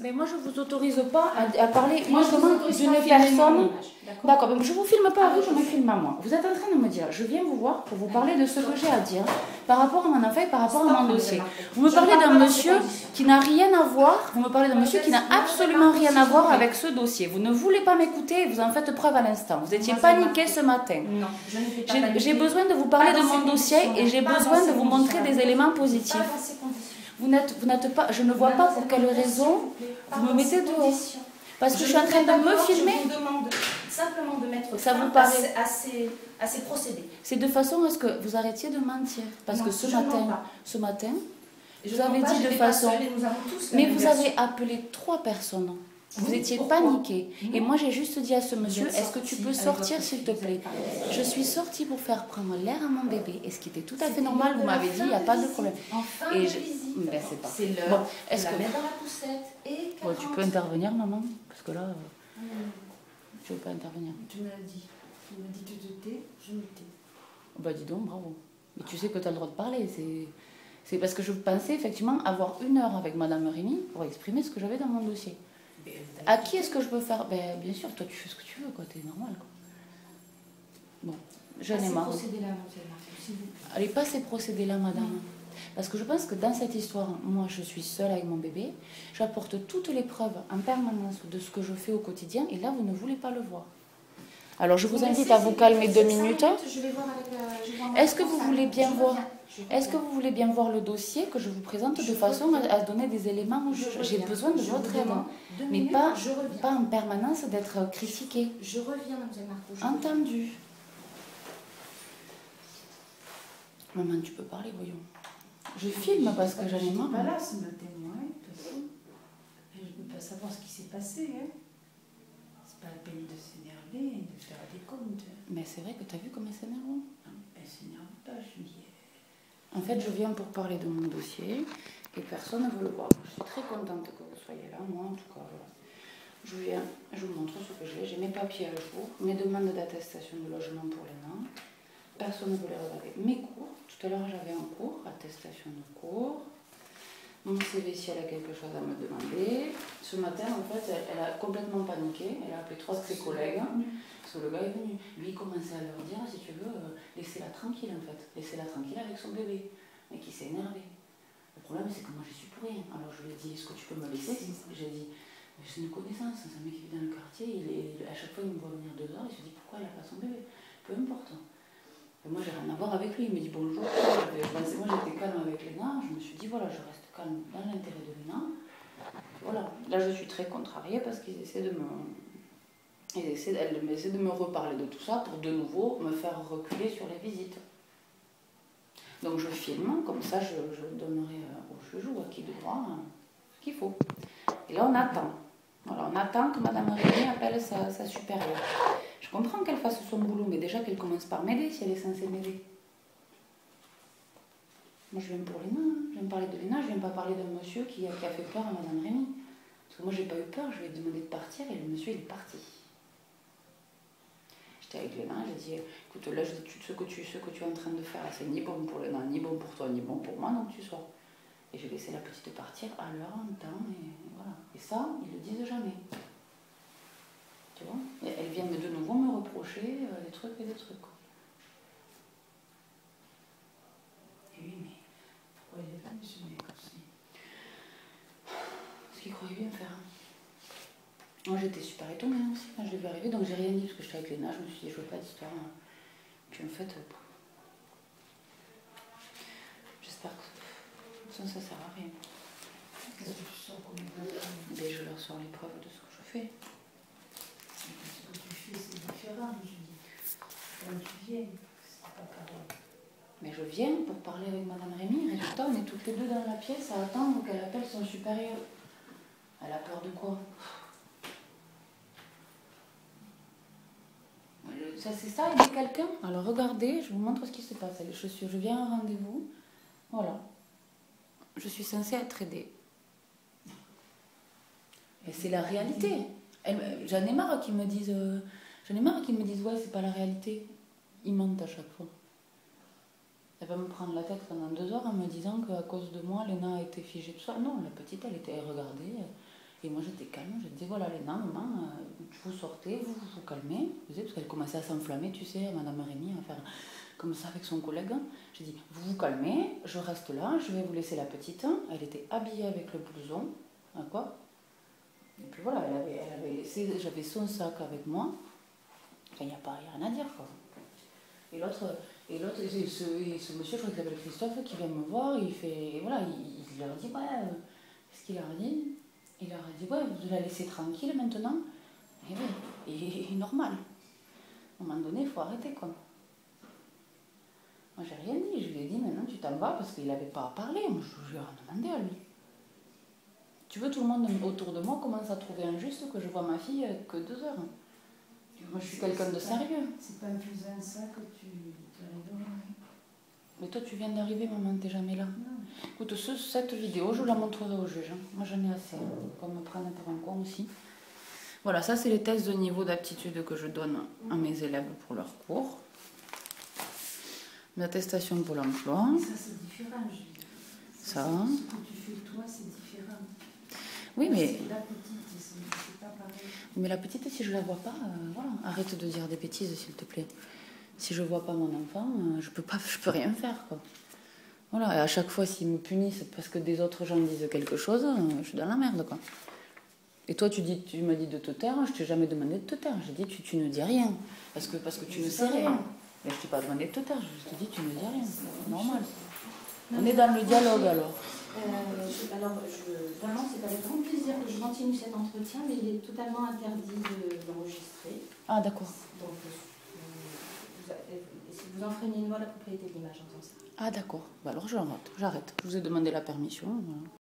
Mais moi, je ne vous autorise pas à parler uniquement d'une personne. D'accord, mais je ne vous filme pas à vous, je me filme à moi. Vous êtes en train de me dire, je viens vous voir pour vous parler de ce que j'ai à dire par rapport à mon enfant et par rapport à mon dossier. Vous me parlez d'un monsieur qui n'a rien à voir, vous me parlez d'un monsieur qui n'a absolument rien à voir avec ce dossier. Vous ne voulez pas m'écouter, vous en faites preuve à l'instant. Vous étiez paniqué ce matin. Non, je ne fais pas paniquer. J'ai besoin de vous parler de mon dossier et j'ai besoin de vous montrer des éléments positifs. Vous n'êtes pas, je ne vois pas pour quelle raison vous me mettez dehors. Parce que je suis en train de me filmer. Je vous demande simplement de mettre ça vous paraît à ces procédés. C'est de façon à ce que vous arrêtiez de mentir. Parce non, que ce matin, vous avez dit de façon... Mais vous avez appelé 3 personnes. Vous étiez paniqué. Et moi, j'ai juste dit à ce monsieur, est-ce que tu peux sortir, s'il te plaît? Je suis sortie pour faire prendre l'air à mon bébé. Et ce qui était tout à fait normal, vous m'avez dit, il n'y a pas de problème. Et ben, c'est pas. C'est l'heure. Bon, est-ce que... dans la poussette et bon, tu peux intervenir, maman? Parce que là, tu veux pas intervenir. Tu me l'as dit. Tu me dis tu te tais, je me tais. Bah dis donc, bravo. Mais tu sais que tu as le droit de parler. C'est parce que je pensais effectivement avoir 1 heure avec Madame Rémy pour exprimer ce que j'avais dans mon dossier. À qui est-ce que je peux faire? Ben, bien sûr, toi tu fais ce que tu veux, quoi, t'es normal. Quoi. Bon, j'en ai marre. Allez, pas ces procédés-là, madame. Parce que je pense que dans cette histoire, moi je suis seule avec mon bébé, j'apporte toutes les preuves en permanence de ce que je fais au quotidien, et là vous ne voulez pas le voir. Alors je vous invite à vous calmer 2 minutes. Est-ce que vous voulez bien voir? Est-ce que vous voulez bien voir le dossier que je vous présente de façon à donner des éléments au juge? J'ai besoin de votre aide, mais pas en permanence d'être critiquée. Je reviens, mademoiselle Marco. Entendu. Maman, tu peux parler, voyons. Je filme parce que j'en ai marre. Je suis pas là ce matin, moi, de toute façon. Je ne peux pas savoir ce qui s'est passé. Hein. C'est pas la peine de s'énerver, de faire des comptes. Mais c'est vrai que tu as vu comme elle s'énerve? Non, elle s'énerve pas, je dis. En fait, je viens pour parler de mon dossier et personne ne veut le voir. Je suis très contente que vous soyez là, moi en tout cas. Voilà. Je viens, je vous montre ce que j'ai mes papiers à jour, mes demandes d'attestation de logement pour les nains. Personne ne voulait regarder mes cours. Tout à l'heure, j'avais un cours, attestation de cours. Mon CV, si elle a quelque chose à me demander. Ce matin, en fait, elle a complètement paniqué. Elle a appelé 3 de ses collègues. Parce que le gars est venu. Lui, il commençait à leur dire, si tu veux, laissez-la tranquille, en fait. Laissez-la tranquille avec son bébé. Mais qui s'est énervé. Le problème, c'est que moi, je suis pour rien. Alors, je lui ai dit, est-ce que tu peux me laisser? J'ai dit, c'est une connaissance. C'est un mec qui vit dans le quartier. À chaque fois, il me voit venir 2 heures. Il se dit, pourquoi elle n'a pas son bébé? Peu importe. Et moi, j'ai rien à voir avec lui. Il me dit bonjour. Moi, j'étais calme avec Léna. Je me suis dit, voilà, je reste calme dans l'intérêt de Léna. Voilà. Là, je suis très contrariée parce qu'ils essaient de me... Elle essaie de me reparler de tout ça pour de nouveau me faire reculer sur les visites. Donc je filme, comme ça je donnerai au juge ou à qui de droit ce qu'il faut. Et là on attend. Voilà, on attend que Madame Rémy appelle sa supérieure. Je comprends qu'elle fasse son boulot, mais déjà qu'elle commence par m'aider si elle est censée m'aider. Moi je viens pour Léna, je viens parler de Léna, je viens pas parler d'un monsieur qui a fait peur à Madame Rémy. Parce que moi j'ai pas eu peur, je lui ai demandé de partir et le monsieur il est parti. Avec Léna, j'ai dit, écoute, là, ce que tu es en train de faire, c'est ni bon pour Léna, ni bon pour toi, ni bon pour moi, donc tu sors. Et j'ai laissé la petite partir à l'heure, en temps, et voilà. Et ça, ils le disent jamais. Tu vois? Et elle vient de nouveau me reprocher des trucs et des trucs. Quoi. Et oui, mais pourquoi il est venu ce mec aussi? Ce qu'il croyait bien faire. Moi j'étais super étonnée aussi quand je l'ai vu arriver, donc j'ai rien dit parce que j'étais avec Léna, je me suis dit je veux pas d'histoire. Puis en fait, j'espère que ça sert à rien. Qu'est-ce que tu sors comme mais je leur sors les preuves de ce que je fais. Ce que tu fais c'est différent, je dis. Quand tu viens, c'est pas pareil. Mais je viens pour parler avec Madame Rémy, résultat on est toutes les deux dans la pièce à attendre qu'elle appelle son supérieur. Elle a peur de quoi? Ça, c'est ça, aider quelqu'un? Alors regardez, je vous montre ce qui se passe. Les chaussures, je viens à un rendez-vous. Voilà. Je suis censée être aidée. Et c'est la réalité. J'en ai marre qu'ils me disent... ouais, c'est pas la réalité. Ils mentent à chaque fois. Elle va me prendre la tête pendant 2 heures en me disant qu'à cause de moi, Léna a été figée, tout ça. Non, la petite, elle était regardée. Et moi, voilà, Léna, maman, vous sortez, vous vous calmez. Parce qu'elle commençait à s'enflammer, tu sais, Madame Rémy, à faire comme ça avec son collègue. J'ai dit, vous vous calmez, je reste là, je vais vous laisser la petite. Elle était habillée avec le blouson, d'accord. Et puis voilà, elle avait laissé, j'avais son sac avec moi. Enfin, il n'y a rien à dire, quoi. Et l'autre, ce monsieur, je crois qu'il s'appelle Christophe, qui vient me voir, il fait, voilà, il leur dit, ouais, qu'est-ce qu'il leur a dit? Il leur a dit, ouais, vous la laissez tranquille maintenant. Et oui, et normal. À un moment donné, il faut arrêter, quoi. Moi, j'ai rien dit, je lui ai dit, maintenant tu t'en vas, parce qu'il n'avait pas à parler. Moi, je lui ai demandé à lui. Tu veux, tout le monde autour de moi commence à trouver injuste que je vois ma fille que 2 heures. Moi, je suis quelqu'un de sérieux. C'est pas en faisant ça que tu arrives. Mais toi, tu viens d'arriver, maman, t'es jamais là. Non. Écoute, cette vidéo, je la montrerai au juge. Moi, j'en ai assez, qu'on me prenne pour un con aussi. Voilà, ça, c'est les tests de niveau d'aptitude que je donne à mes élèves pour leur cours. L'attestation pour l'emploi. Ça, c'est différent, Julie. Ça. Ce que tu fais, toi, c'est différent. Oui, mais... C'est la petite, c'est pas pareil. Mais la petite, si je la vois pas, voilà, arrête de dire des bêtises, s'il te plaît. Si je vois pas mon enfant, je peux rien faire, quoi. Voilà, et à chaque fois, s'ils me punissent parce que des autres gens disent quelque chose, je suis dans la merde, quoi. Et toi, tu m'as dit de te taire, je t'ai jamais demandé de te taire. J'ai dit, tu ne dis rien, parce que tu ne sais rien. Mais je t'ai pas demandé de te taire, je te dis, tu ne dis rien. C'est normal. On est dans le dialogue, alors. Vraiment, c'est avec grand plaisir que je continue cet entretien, mais il est totalement interdit d'enregistrer. Ah, d'accord. Donc, vous enfreignez une loi à la propriété de l'image en faisant ça. Ah, d'accord. Bah alors, j'arrête. Je vous ai demandé la permission. Voilà.